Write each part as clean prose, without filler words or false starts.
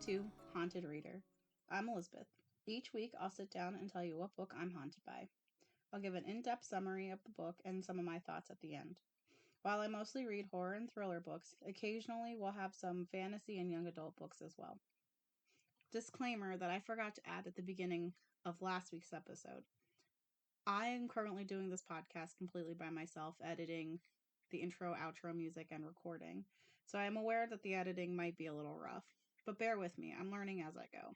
to Haunted Reader. I'm Elizabeth. Each week, I'll sit down and tell you what book I'm haunted by. I'll give an in depth summary of the book and some of my thoughts at the end. While I mostly read horror and thriller books, occasionally we'll have some fantasy and young adult books as well. Disclaimer that I forgot to add at the beginning of last week's episode. I am currently doing this podcast completely by myself, editing the intro, outro music, and recording. So I am aware that the editing might be a little rough, but bear with me, I'm learning as I go.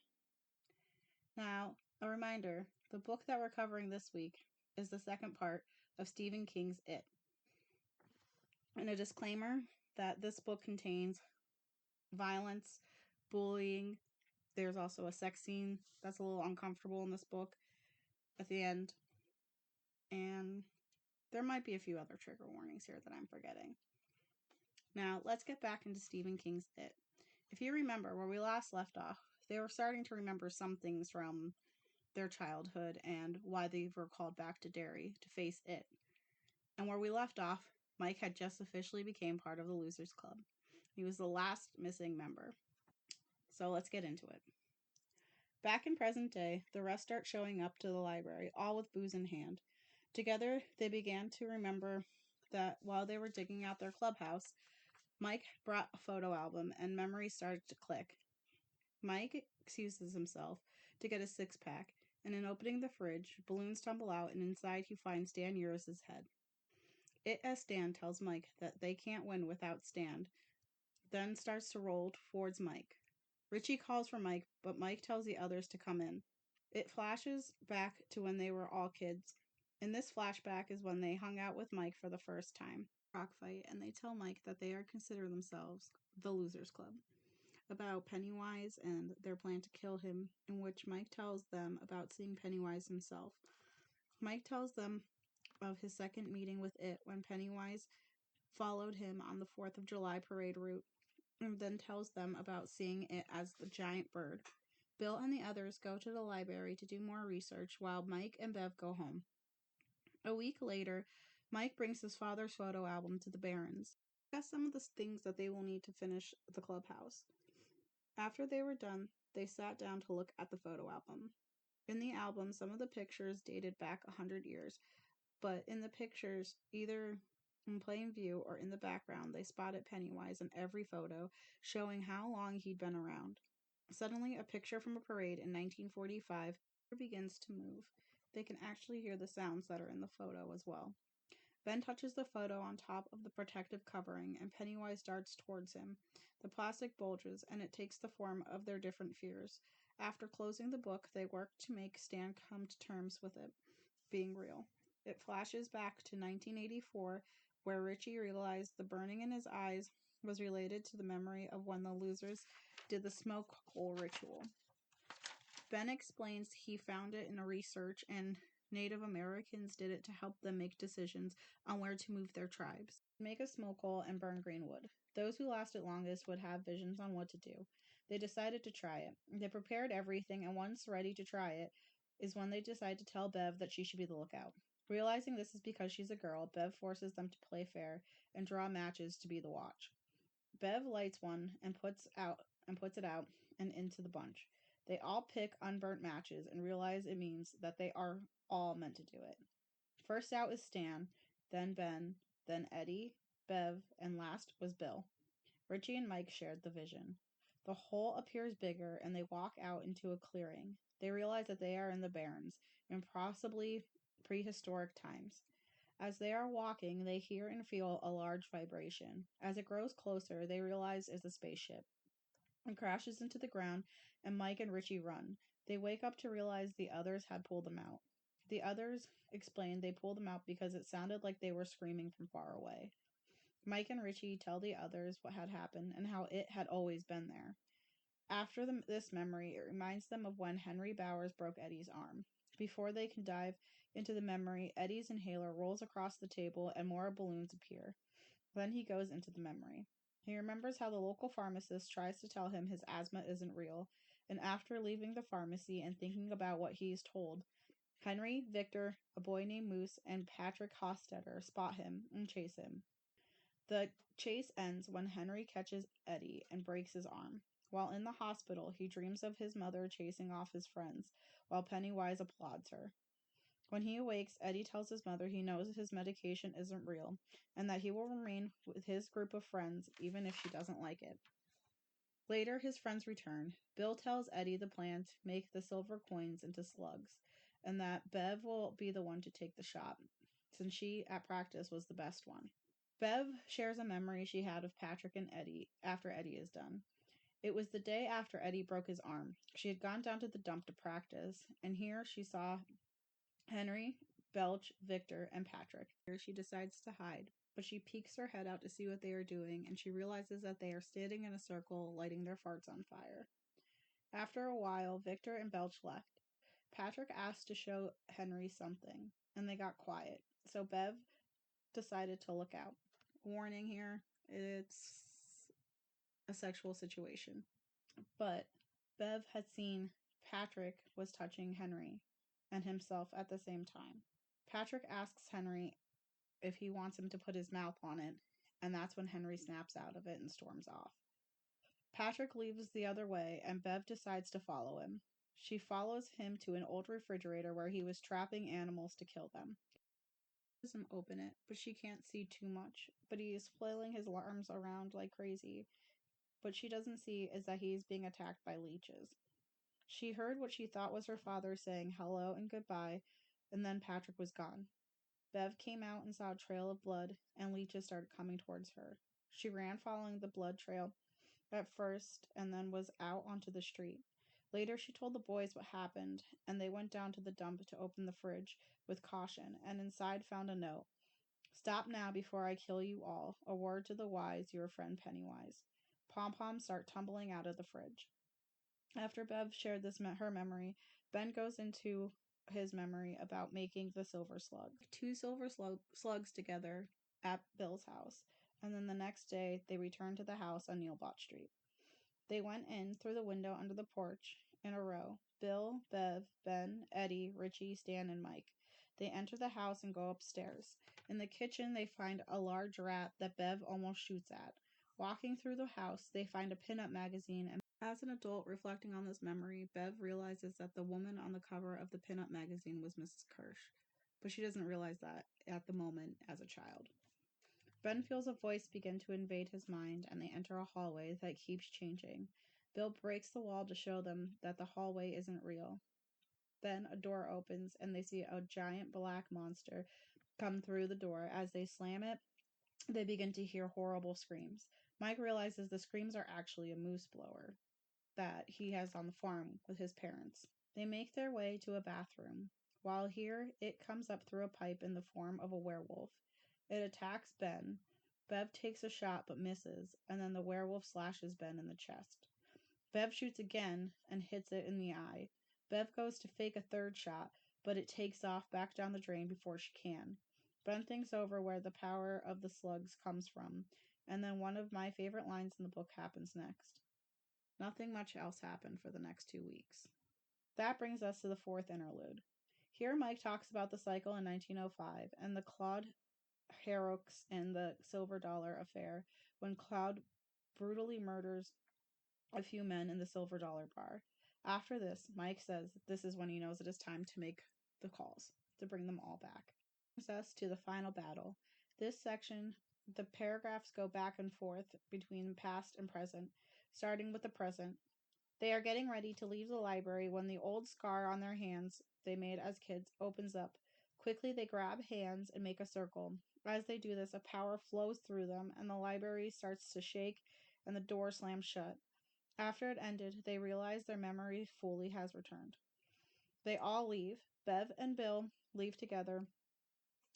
Now, a reminder, the book that we're covering this week is the second part of Stephen King's It. And a disclaimer that this book contains violence, bullying. There's also a sex scene that's a little uncomfortable in this book at the end. And there might be a few other trigger warnings here that I'm forgetting. Now, let's get back into Stephen King's It. If you remember where we last left off, they were starting to remember some things from their childhood and why they were called back to Derry to face it. And where we left off, Mike had just officially became part of the Losers Club. He was the last missing member. So let's get into it. Back in present day, the rest start showing up to the library, all with booze in hand. Together, they began to remember that while they were digging out their clubhouse, Mike brought a photo album and memories started to click. Mike excuses himself to get a six-pack, and in opening the fridge, balloons tumble out and inside he finds Dan Uris's head. It as Stan tells Mike that they can't win without Stan, then starts to roll towards Mike. Richie calls for Mike, but Mike tells the others to come in. It flashes back to when they were all kids. In this flashback is when they hung out with Mike for the first time. Rock fight, and they tell Mike that they are consider themselves the Losers Club. About Pennywise and their plan to kill him, in which Mike tells them about seeing Pennywise himself. Mike tells them of his second meeting with it when Pennywise followed him on the 4th of July parade route, and then tells them about seeing it as the giant bird. Bill and the others go to the library to do more research while Mike and Bev go home. A week later, Mike brings his father's photo album to the Barrens. Discuss some of the things that they will need to finish the clubhouse. After they were done, they sat down to look at the photo album. In the album, some of the pictures dated back 100 years, but in the pictures, either in plain view or in the background, they spotted Pennywise in every photo, showing how long he'd been around. Suddenly, a picture from a parade in 1945 begins to move. They can actually hear the sounds that are in the photo as well. Ben touches the photo on top of the protective covering, and Pennywise darts towards him. The plastic bulges, and it takes the form of their different fears. After closing the book, they work to make Stan come to terms with it being real. It flashes back to 1984, where Richie realized the burning in his eyes was related to the memory of when the losers did the smoke hole ritual. Ben explains he found it in a research and Native Americans did it to help them make decisions on where to move their tribes. Make a smoke hole and burn green wood. Those who lasted longest would have visions on what to do. They decided to try it. They prepared everything, and once ready to try it, is when they decide to tell Bev that she should be the lookout. Realizing this is because she's a girl, Bev forces them to play fair and draw matches to be the watch. Bev lights one and puts it out and into the bunch. They all pick unburnt matches and realize it means that they are all meant to do it. First out is Stan, then Ben, then Eddie, Bev, and last was Bill. Richie and Mike shared the vision. The hole appears bigger and they walk out into a clearing. They realize that they are in the Barrens, in possibly prehistoric times. As they are walking, they hear and feel a large vibration. As it grows closer, they realize it's a spaceship. It crashes into the ground, and Mike and Richie run. They wake up to realize the others had pulled them out. The others explained they pulled them out because it sounded like they were screaming from far away. Mike and Richie tell the others what had happened and how it had always been there. After this memory, it reminds them of when Henry Bowers broke Eddie's arm. Before they can dive into the memory, Eddie's inhaler rolls across the table and more balloons appear. Then he goes into the memory. He remembers how the local pharmacist tries to tell him his asthma isn't real, and after leaving the pharmacy and thinking about what he's told, Henry, Victor, a boy named Moose, and Patrick Hostetter spot him and chase him. The chase ends when Henry catches Eddie and breaks his arm. While in the hospital, he dreams of his mother chasing off his friends, while Pennywise applauds her. When he awakes, Eddie tells his mother he knows his medication isn't real, and that he will remain with his group of friends even if she doesn't like it. Later, his friends return. Bill tells Eddie the plan to make the silver coins into slugs, and that Bev will be the one to take the shot, since she, at practice, was the best one. Bev shares a memory she had of Patrick and Eddie after Eddie is done. It was the day after Eddie broke his arm. She had gone down to the dump to practice, and here she saw Henry, Belch, Victor, and Patrick. Here she decides to hide, but she peeks her head out to see what they are doing, and she realizes that they are standing in a circle, lighting their farts on fire. After a while, Victor and Belch left. Patrick asked to show Henry something, and they got quiet, so Bev decided to look out. Warning here, it's a sexual situation. But Bev had seen Patrick was touching Henry and himself at the same time. Patrick asks Henry if he wants him to put his mouth on it, and that's when Henry snaps out of it and storms off. Patrick leaves the other way, and Bev decides to follow him. She follows him to an old refrigerator where he was trapping animals to kill them. She doesn't open it, but she can't see too much. But he is flailing his arms around like crazy. But she doesn't see is that he is being attacked by leeches. She heard what she thought was her father saying hello and goodbye, and then Patrick was gone. Bev came out and saw a trail of blood, and leeches started coming towards her. She ran following the blood trail at first and then was out onto the street. Later, she told the boys what happened, and they went down to the dump to open the fridge with caution, and inside found a note. Stop now before I kill you all. A word to the wise, your friend Pennywise. Pom-poms start tumbling out of the fridge. After Bev shared her memory, Ben goes into his memory about making the silver slug. Two silver slugs together at Bill's house, and then the next day they returned to the house on Neilbot Street. They went in through the window under the porch in a row. Bill, Bev, Ben, Eddie, Richie, Stan, and Mike. They enter the house and go upstairs. In the kitchen, they find a large rat that Bev almost shoots at. Walking through the house, they find a pinup magazine, and as an adult reflecting on this memory, Bev realizes that the woman on the cover of the pinup magazine was Mrs. Kirsch, but she doesn't realize that at the moment as a child. Ben feels a voice begin to invade his mind, and they enter a hallway that keeps changing. Bill breaks the wall to show them that the hallway isn't real. Then a door opens, and they see a giant black monster come through the door. As they slam it, they begin to hear horrible screams. Mike realizes the screams are actually a moose blower that he has on the farm with his parents. They make their way to a bathroom. While here, it comes up through a pipe in the form of a werewolf. It attacks Ben. Bev takes a shot but misses, and then the werewolf slashes Ben in the chest. Bev shoots again and hits it in the eye. Bev goes to fake a third shot, but it takes off back down the drain before she can. Ben thinks over where the power of the slugs comes from, and then one of my favorite lines in the book happens next. Nothing much else happened for the next 2 weeks. That brings us to the fourth interlude. Here Mike talks about the cycle in 1905 and the Claude Harrocks and the Silver Dollar affair when Claude brutally murders a few men in the Silver Dollar bar. After this, Mike says this is when he knows it is time to make the calls, to bring them all back. Brings us to the final battle. This section, the paragraphs go back and forth between past and present, starting with the present. They are getting ready to leave the library when the old scar on their hands they made as kids opens up. Quickly, they grab hands and make a circle. As they do this, a power flows through them, and the library starts to shake, and the door slams shut. After it ended, they realize their memory fully has returned. They all leave. Bev and Bill leave together,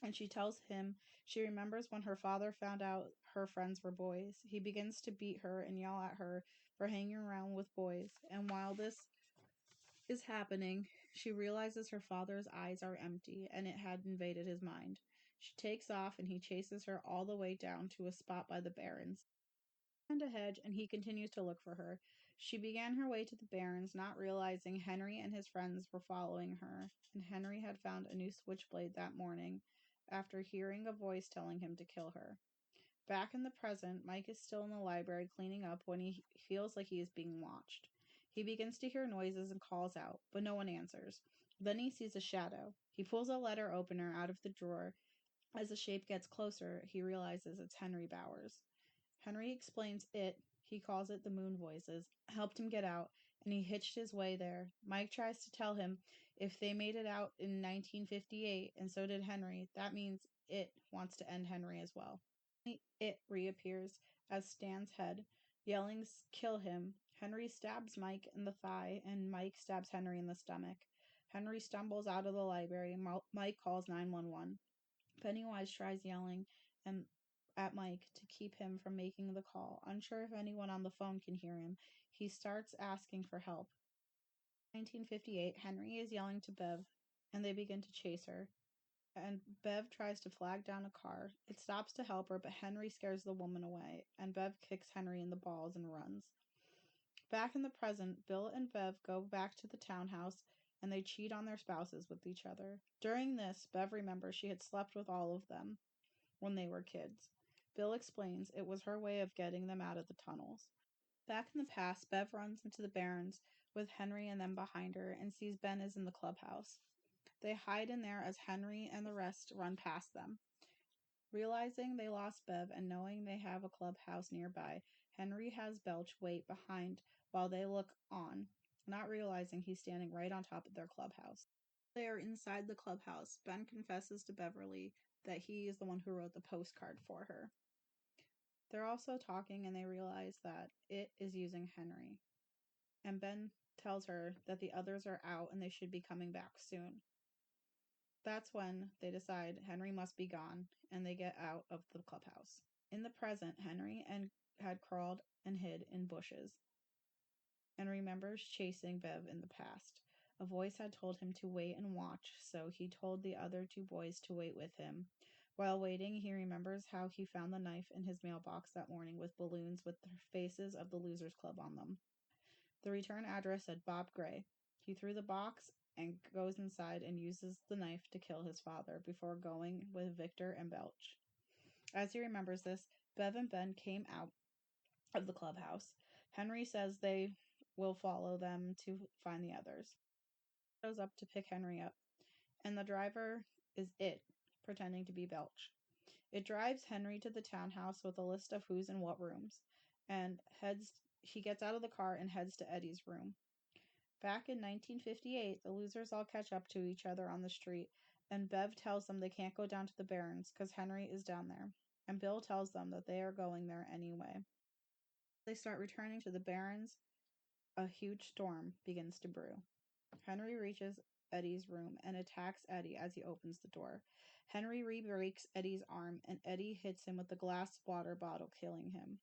and she tells him she remembers when her father found out her friends were boys. He begins to beat her and yell at her for hanging around with boys, and while this is happening, she realizes her father's eyes are empty, and it had invaded his mind. She takes off, and he chases her all the way down to a spot by the barrens. Behind a hedge, and he continues to look for her. She began her way to the barrens, not realizing Henry and his friends were following her, and Henry had found a new switchblade that morning after hearing a voice telling him to kill her. Back in the present, Mike is still in the library cleaning up when he feels like he is being watched. He begins to hear noises and calls out, but no one answers. Then he sees a shadow. He pulls a letter opener out of the drawer. As the shape gets closer, he realizes it's Henry Bowers. Henry explains he calls it the Moon Voices, helped him get out, and he hitched his way there. Mike tries to tell him if they made it out in 1958, and so did Henry, that means it wants to end Henry as well. It reappears as Stan's head, yelling, "Kill him!" Henry stabs Mike in the thigh, and Mike stabs Henry in the stomach. Henry stumbles out of the library. Mike calls 911. Pennywise tries yelling at Mike to keep him from making the call. Unsure if anyone on the phone can hear him, he starts asking for help. In 1958, Henry is yelling to Bev, and they begin to chase her. And Bev tries to flag down a car. It stops to help her, but Henry scares the woman away, and Bev kicks Henry in the balls and runs. Back in the present, Bill and Bev go back to the townhouse, and they cheat on their spouses with each other. During this, Bev remembers she had slept with all of them when they were kids. Bill explains it was her way of getting them out of the tunnels. Back in the past, Bev runs into the Barrens with Henry and them behind her and sees Ben is in the clubhouse. They hide in there as Henry and the rest run past them. Realizing they lost Bev and knowing they have a clubhouse nearby, Henry has Belch wait behind while they look on, not realizing he's standing right on top of their clubhouse. They are inside the clubhouse. Ben confesses to Beverly that he is the one who wrote the postcard for her. They're also talking and they realize that it is using Henry. And Ben tells her that the others are out and they should be coming back soon. That's when they decide Henry must be gone, and they get out of the clubhouse. In the present, Henry had crawled and hid in bushes, and remembers chasing Bev in the past. A voice had told him to wait and watch, so he told the other two boys to wait with him. While waiting, he remembers how he found the knife in his mailbox that morning with balloons with the faces of the Losers Club on them. The return address said Bob Gray. He threw the box and goes inside and uses the knife to kill his father before going with Victor and Belch. As he remembers this, Bev and Ben came out of the clubhouse. Henry says they will follow them to find the others. Shows up to pick Henry up, and the driver is pretending to be Belch. It drives Henry to the townhouse with a list of who's in what rooms, and he gets out of the car and heads to Eddie's room. Back in 1958, the losers all catch up to each other on the street, and Bev tells them they can't go down to the Barrens because Henry is down there, and Bill tells them that they are going there anyway. They start returning to the Barrens. A huge storm begins to brew. Henry reaches Eddie's room and attacks Eddie as he opens the door. Henry re-breaks Eddie's arm, and Eddie hits him with the glass water bottle, killing him.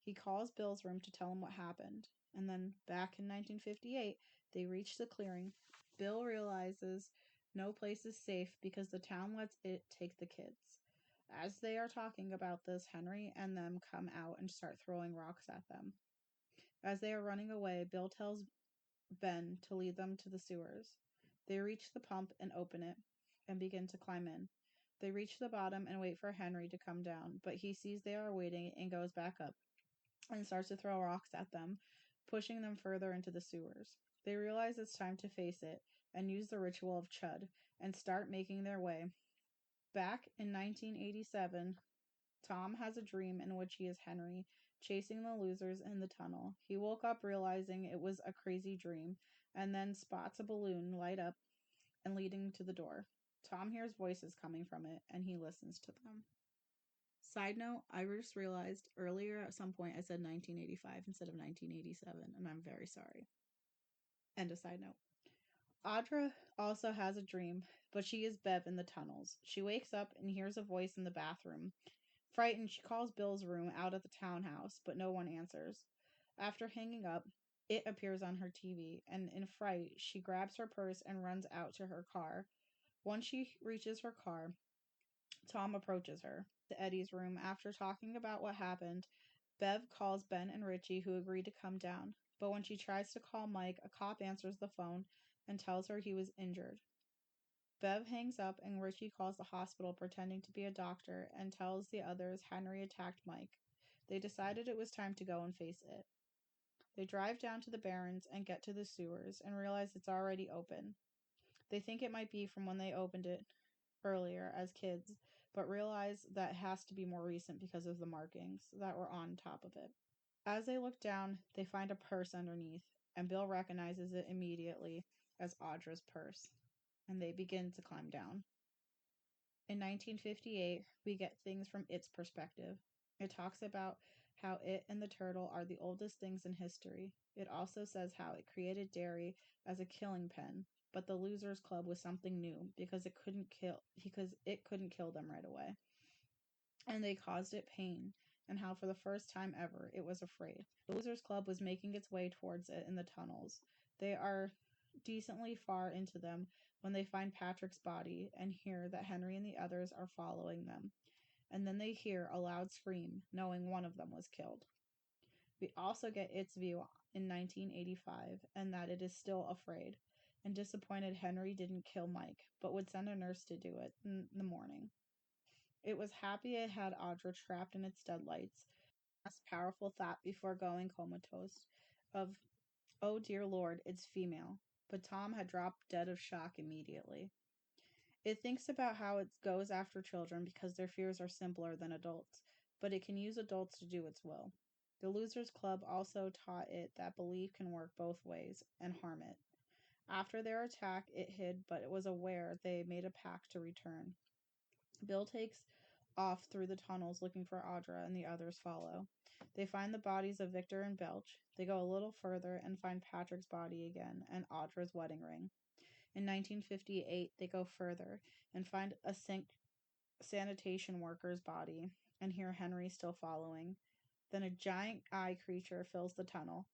He calls Bill's room to tell him what happened. And then, back in 1958, they reach the clearing. Bill realizes no place is safe because the town lets it take the kids. As they are talking about this, Henry and them come out and start throwing rocks at them. As they are running away, Bill tells Ben to lead them to the sewers. They reach the pump and open it and begin to climb in. They reach the bottom and wait for Henry to come down, but he sees they are waiting and goes back up and starts to throw rocks at them, pushing them further into the sewers. They realize it's time to face it and use the ritual of Chud and start making their way. Back in 1987, Tom has a dream in which he is Henry, chasing the losers in the tunnel. He woke up realizing it was a crazy dream, and then spots a balloon light up and leading to the door. Tom hears voices coming from it, and he listens to them. Side note, I just realized earlier at some point I said 1985 instead of 1987, and I'm very sorry. End of side note. Audra also has a dream, but she is Bev in the tunnels. She wakes up and hears a voice in the bathroom. Frightened, she calls Bill's room out at the townhouse, but no one answers. After hanging up, it appears on her TV, and in fright, she grabs her purse and runs out to her car. Once she reaches her car, Tom approaches her. To Eddie's room, after talking about what happened, Bev calls Ben and Richie, who agree to come down. But when she tries to call Mike, a cop answers the phone and tells her he was injured. Bev hangs up and Richie calls the hospital pretending to be a doctor and tells the others Henry attacked Mike. They decided it was time to go and face it. They drive down to the Barrens and get to the sewers and realize it's already open. They think it might be from when they opened it earlier as kids, but realize that it has to be more recent because of the markings that were on top of it. As they look down, they find a purse underneath, and Bill recognizes it immediately as Audra's purse, and they begin to climb down. In 1958, we get things from its perspective. It talks about how it and the turtle are the oldest things in history. It also says how it created Derry as a killing pen, but the Losers Club was something new because it couldn't kill them right away. And they caused it pain, and how for the first time ever it was afraid. The Losers Club was making its way towards it in the tunnels. They are decently far into them when they find Patrick's body and hear that Henry and the others are following them. And then they hear a loud scream, knowing one of them was killed. We also get its view in 1985 and that it is still afraid and disappointed Henry didn't kill Mike, but would send a nurse to do it in the morning. It was happy it had Audra trapped in its deadlights. Last powerful thought before going comatose of, oh dear Lord, it's female. But Tom had dropped dead of shock immediately. It thinks about how it goes after children because their fears are simpler than adults, but it can use adults to do its will. The Losers Club also taught it that belief can work both ways and harm it. After their attack, it hid, but it was aware they made a pact to return. Bill takes off through the tunnels looking for Audra, and the others follow. They find the bodies of Victor and Belch. They go a little further and find Patrick's body again and Audra's wedding ring. In 1958, they go further and find a sanitation worker's body and hear Henry still following. Then a giant eye creature fills the tunnel.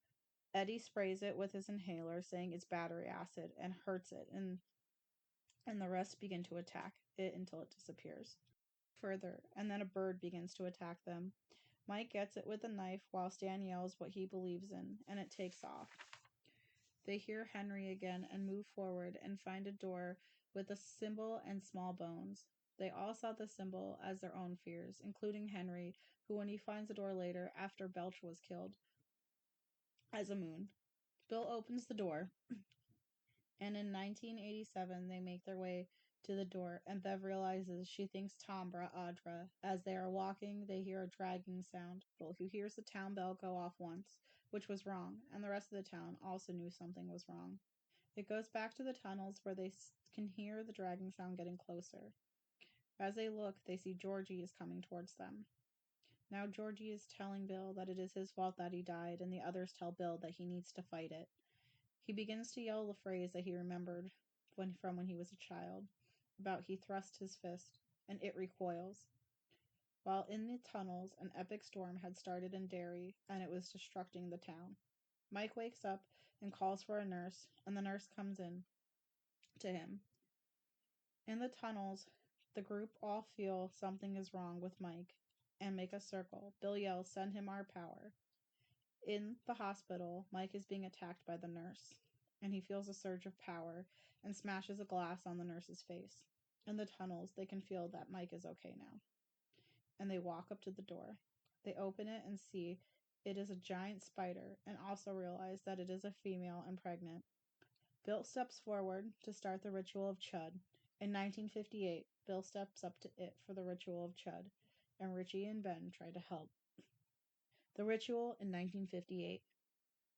Eddie sprays it with his inhaler, saying it's battery acid, and hurts it, and the rest begin to attack it until it disappears. Further, and then a bird begins to attack them. Mike gets it with a knife while Stan yells what he believes in, and it takes off. They hear Henry again and move forward and find a door with a symbol and small bones. They all saw the symbol as their own fears, including Henry, who, when he finds the door later after Belch was killed, as a moon. Bill opens the door, and in 1987 they make their way to the door, and Bev realizes she thinks Tom brought Audra. As they are walking, they hear a dragging sound. Bill, who hears the town bell go off once, which was wrong, and the rest of the town also knew something was wrong. It goes back to the tunnels where they can hear the dragging sound getting closer. As they look, they see Georgie is coming towards them. Now Georgie is telling Bill that it is his fault that he died, and the others tell Bill that he needs to fight it. He begins to yell the phrase that he remembered from when he was a child, about he thrust his fist, and it recoils. While in the tunnels, an epic storm had started in Derry, and it was destructing the town. Mike wakes up and calls for a nurse, and the nurse comes in to him. In the tunnels, the group all feel something is wrong with Mike and make a circle. Bill yells, "Send him our power." In the hospital, Mike is being attacked by the nurse, and he feels a surge of power and smashes a glass on the nurse's face. In the tunnels, they can feel that Mike is okay now, and they walk up to the door. They open it and see it is a giant spider, and also realize that it is a female and pregnant. Bill steps forward to start the ritual of Chud. In 1958, Bill steps up to it for the ritual of Chud, and Richie and Ben try to help. The ritual in 1958.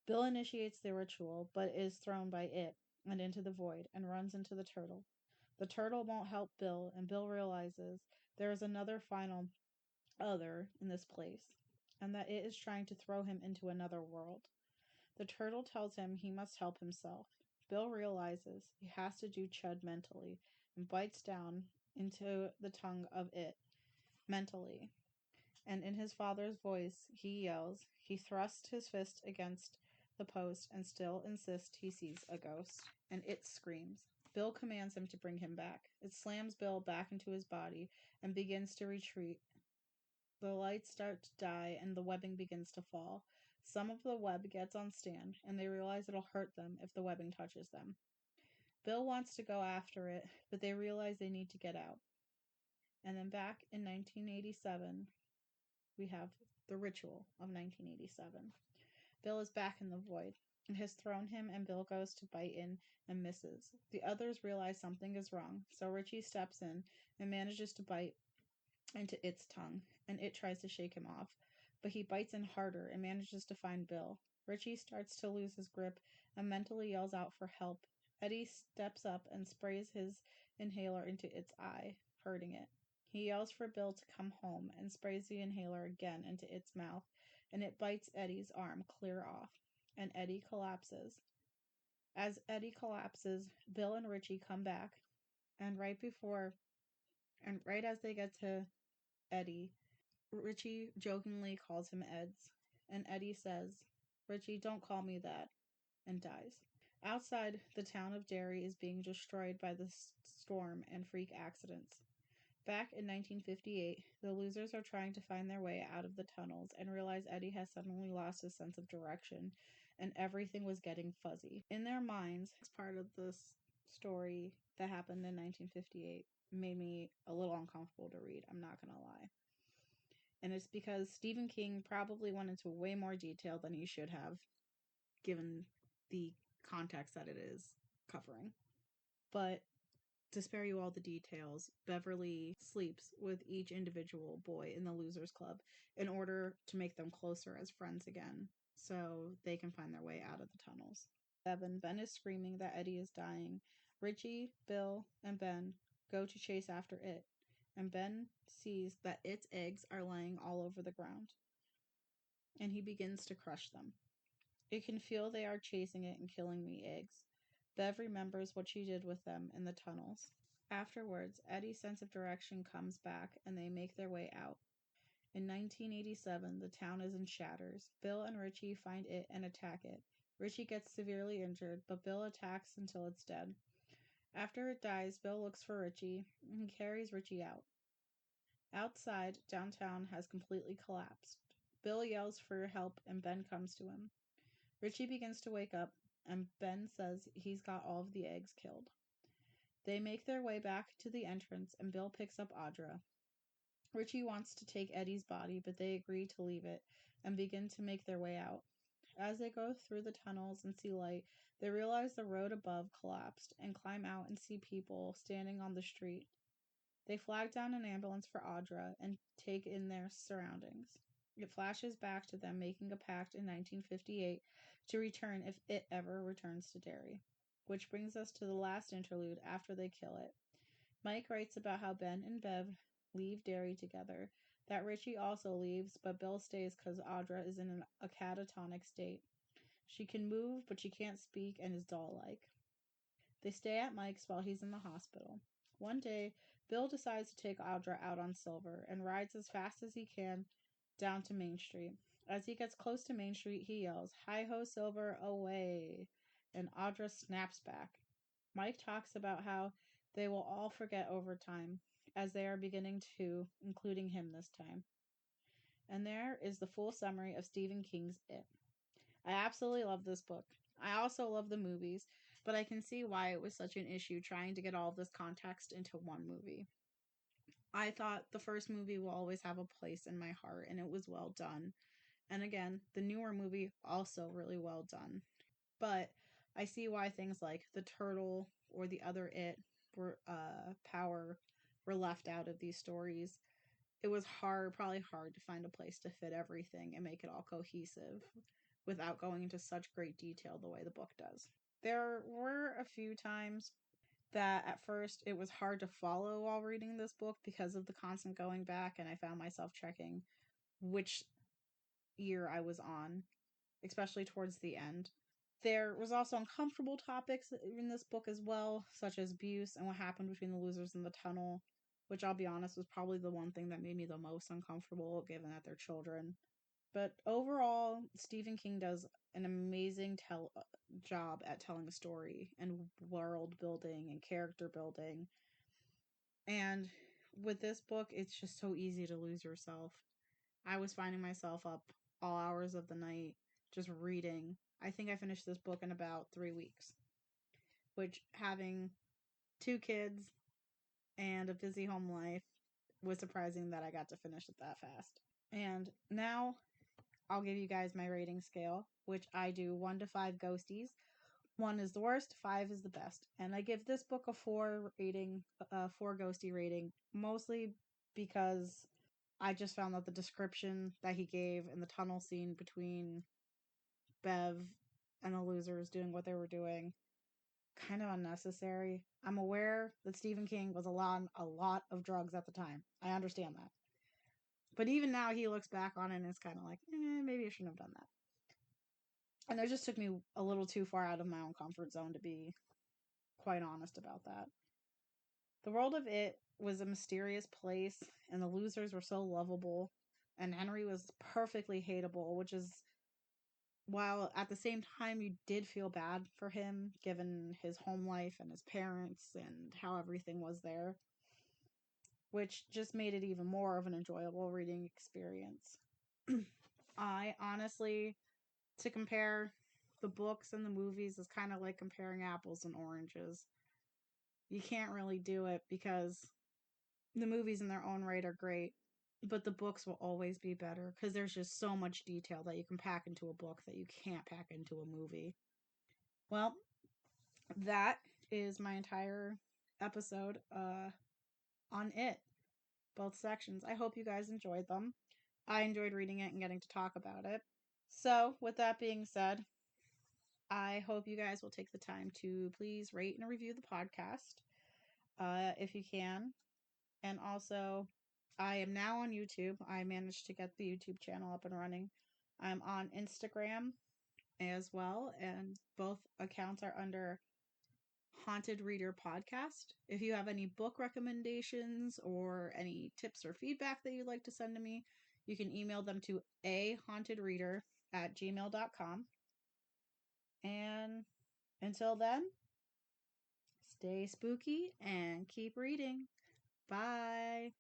Bill initiates the ritual, but is thrown by it and into the void and runs into the turtle. The turtle won't help Bill, and Bill realizes there is another final other in this place, and that it is trying to throw him into another world. The turtle tells him he must help himself. Bill realizes he has to do Chud mentally and bites down into the tongue of it mentally. And in his father's voice, he yells. He thrusts his fist against the post and still insists he sees a ghost. And it screams. Bill commands him to bring him back. It slams Bill back into his body and begins to retreat. The lights start to die and the webbing begins to fall. Some of the web gets on Stan, and they realize it'll hurt them if the webbing touches them. Bill wants to go after it, but they realize they need to get out. And then back in 1987, we have The Ritual of 1987. Bill is back in the void. It has thrown him, and Bill goes to bite in and misses. The others realize something is wrong, so Richie steps in and manages to bite into its tongue, and it tries to shake him off. But he bites in harder and manages to find Bill. Richie starts to lose his grip and mentally yells out for help. Eddie steps up and sprays his inhaler into its eye, hurting it. He yells for Bill to come home and sprays the inhaler again into its mouth, and it bites Eddie's arm clear off, and Eddie collapses. As Eddie collapses, Bill and Richie come back, and right as they get to Eddie, Richie jokingly calls him Eds, and Eddie says, "Richie, don't call me that," and dies. Outside, the town of Derry is being destroyed by the storm and freak accidents. Back in 1958, the losers are trying to find their way out of the tunnels and realize Eddie has suddenly lost his sense of direction and everything was getting fuzzy. In their minds, part of this story that happened in 1958 made me a little uncomfortable to read, I'm not gonna lie. And it's because Stephen King probably went into way more detail than he should have, given the context that it is covering. But to spare you all the details, Beverly sleeps with each individual boy in the Losers Club in order to make them closer as friends again, so they can find their way out of the tunnels. Ben is screaming that Eddie is dying. Richie, Bill, and Ben go to chase after it, and Ben sees that its eggs are laying all over the ground, and he begins to crush them. It can feel they are chasing it and killing the eggs. Bev remembers what she did with them in the tunnels. Afterwards, Eddie's sense of direction comes back and they make their way out. In 1987, the town is in shatters. Bill and Richie find it and attack it. Richie gets severely injured, but Bill attacks until it's dead. After it dies, Bill looks for Richie and carries Richie out. Outside, downtown has completely collapsed. Bill yells for help and Ben comes to him. Richie begins to wake up and Ben says he's got all of the eggs killed. They make their way back to the entrance and Bill picks up Audra. Richie wants to take Eddie's body, but they agree to leave it and begin to make their way out. As they go through the tunnels and see light, they realize the road above collapsed and climb out and see people standing on the street. They flag down an ambulance for Audra and take in their surroundings. It flashes back to them making a pact in 1958 to return if it ever returns to Derry. Which brings us to the last interlude after they kill it. Mike writes about how Ben and Bev leave Derry together, that Richie also leaves, but Bill stays because Audra is in a catatonic state. She can move, but she can't speak and is doll-like. They stay at Mike's while he's in the hospital. One day, Bill decides to take Audra out on Silver and rides as fast as he can down to Main Street. As he gets close to Main Street, he yells, "Hi-ho, Silver, away!" And Audra snaps back. Mike talks about how they will all forget over time, as they are beginning to, including him this time. And there is the full summary of Stephen King's It. I absolutely love this book. I also love the movies, but I can see why it was such an issue trying to get all of this context into one movie. I thought the first movie will always have a place in my heart, and it was well done. And again, the newer movie also really well done. But I see why things like the turtle or the other It were power were left out of these stories. It was probably hard to find a place to fit everything and make it all cohesive without going into such great detail the way the book does. There were a few times that at first it was hard to follow while reading this book because of the constant going back, and I found myself checking which year I was on, especially towards the end. There was also uncomfortable topics in this book as well, such as abuse and what happened between the losers in the tunnel, which I'll be honest was probably the one thing that made me the most uncomfortable, given that they're children. But overall, Stephen King does an amazing job at telling a story and world building and character building. And with this book, it's just so easy to lose yourself. I was finding myself up all hours of the night just reading. I think I finished this book in about 3 weeks. which, having 2 kids and a busy home life, was surprising that I got to finish it that fast. And now I'll give you guys my rating scale, which I do 1 to 5 ghosties. 1 is the worst, 5 is the best. And I give this book a 4 rating, 4 ghosty rating, mostly because I just found that the description that he gave in the tunnel scene between Bev and the losers doing what they were doing kind of unnecessary. I'm aware that Stephen King was a lot of drugs at the time. I understand that. But even now he looks back on it and is kind of like, maybe I shouldn't have done that. And it just took me a little too far out of my own comfort zone, to be quite honest about that. The world of it was a mysterious place, and the losers were so lovable, and Henry was perfectly hateable, which is, while at the same time you did feel bad for him given his home life and his parents and how everything was there, which just made it even more of an enjoyable reading experience. I honestly, to compare the books and the movies is kind of like comparing apples and oranges. You can't really do it because the movies in their own right are great, but the books will always be better because there's just so much detail that you can pack into a book that you can't pack into a movie. Well, that is my entire episode on it, both sections. I hope you guys enjoyed them. I enjoyed reading it and getting to talk about it. So, with that being said, I hope you guys will take the time to please rate and review the podcast if you can. And also, I am now on YouTube. I managed to get the YouTube channel up and running. I'm on Instagram as well, and both accounts are under Haunted Reader Podcast. If you have any book recommendations or any tips or feedback that you'd like to send to me, you can email them to ahauntedreader@gmail.com. And until then, stay spooky and keep reading. Bye.